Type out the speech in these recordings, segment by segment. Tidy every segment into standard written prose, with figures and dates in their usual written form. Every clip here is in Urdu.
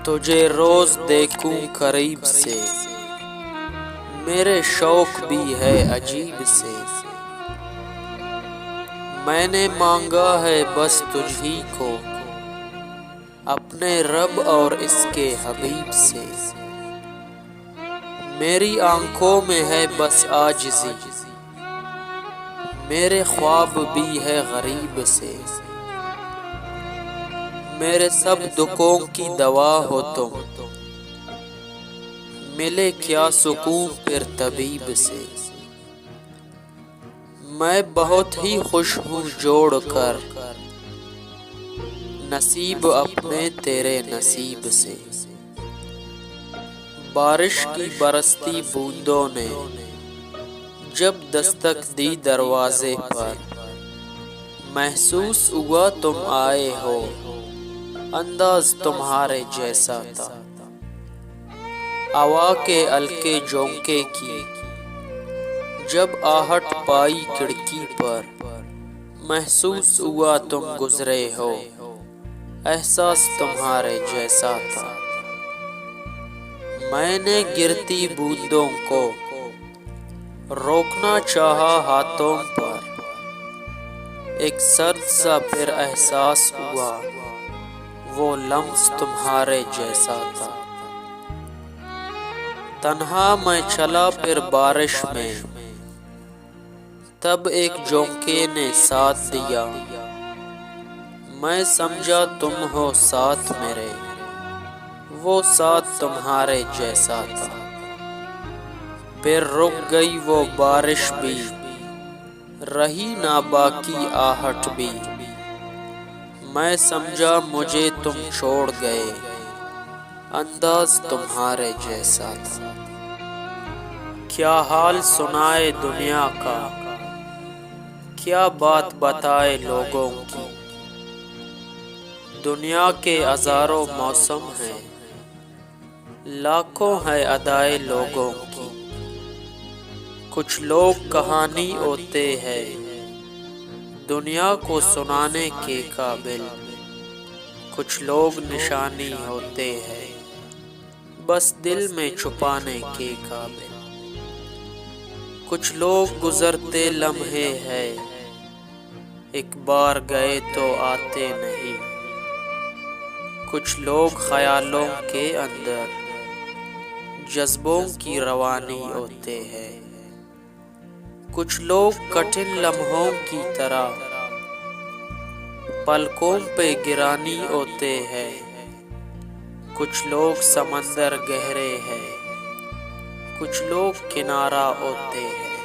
تجھے روز دیکھوں قریب سے، میرے شوق بھی ہے عجیب سے۔ میں نے مانگا ہے بس تجھ ہی کو، اپنے رب اور اس کے حبیب سے۔ میری آنکھوں میں ہے بس عاجزی، میرے خواب بھی ہے غریب سے۔ میرے سب دکھوں کی دوا ہو تم، ملے کیا سکون پھر طبیب سے۔ میں بہت ہی خوش ہوں جوڑ کر نصیب اپنے تیرے نصیب سے۔ بارش کی برستی بوندوں نے جب دستک دی دروازے پر، محسوس ہوا تم آئے ہو، انداز تمہارے جیسا تھا۔ ہوا کے ہلکے جھونکے کی جب آہٹ پائی کھڑکی پر، محسوس ہوا تم گزرے ہو، احساس تمہارے جیسا تھا۔ میں نے گرتی بوندوں کو روکنا چاہا ہاتھوں پر، ایک سرد سا پھر احساس ہوا، وہ لمس تمہارے جیسا تھا۔ تنہا میں چلا پھر بارش میں، تب ایک جھونکے نے ساتھ دیا، میں سمجھا تم ہو ساتھ میرے، وہ ساتھ تمہارے جیسا تھا۔ پھر رک گئی وہ بارش بھی، رہی نہ باقی آہٹ بھی، میں سمجھا مجھے تم چھوڑ گئے، انداز تمہارے جیسا تھا۔ کیا حال سنائے دنیا کا، کیا بات بتائے لوگوں کی۔ دنیا کے ہزاروں موسم ہیں، لاکھوں ہے ادائے لوگوں کی۔ کچھ لوگ کہانی ہوتے ہیں دنیا کو سنانے کے قابل، کچھ لوگ نشانی ہوتے ہیں بس دل میں چھپانے کے قابل۔ کچھ لوگ گزرتے لمحے ہیں، ایک بار گئے تو آتے نہیں۔ کچھ لوگ خیالوں کے اندر جذبوں کی روانی ہوتے ہیں۔ کچھ لوگ کٹھن لمحوں کی طرح پلکوں پہ گرانی ہوتے ہیں۔ کچھ لوگ سمندر گہرے ہیں، کچھ لوگ کنارہ ہوتے ہیں۔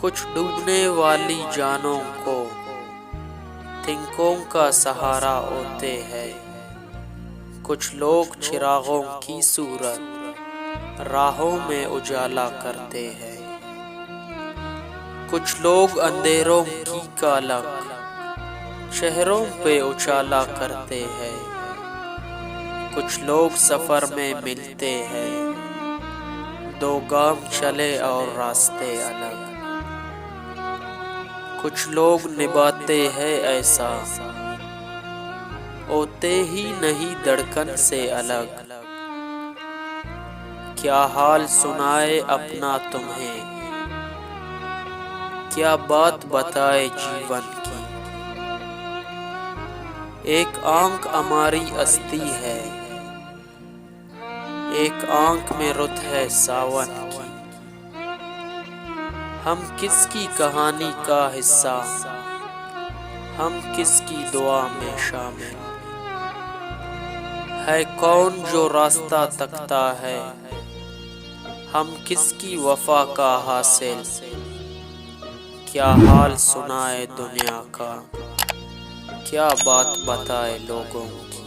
کچھ ڈوبنے والی جانوں کو تنکوں کا سہارا ہوتے ہیں۔ کچھ لوگ چراغوں کی صورت راہوں میں اجالا کرتے ہیں۔ کچھ لوگ اندھیروں کی کالک چہروں پہ اجالا کرتے ہیں۔ کچھ لوگ سفر میں ملتے ہیں، دو گام چلے اور راستے الگ۔ کچھ لوگ نبھاتے ہیں ایسا، ہوتے ہی نہیں دھڑکن سے الگ۔ کیا حال سنائے اپنا تمہیں، کیا بات بتائے جیون کی۔ ایک آنکھ ہماری ہستی ہے، ایک آنکھ میں رت ہے ساون کی۔ ہم کس کی کہانی کا حصہ، ہم کس کی دعا میں شامل۔ ہے کون جو راستہ تکتا ہے، ہم کس کی وفا کا حاصل۔ کیا حال سنائے دنیا کا، کیا بات بتائے لوگوں کی۔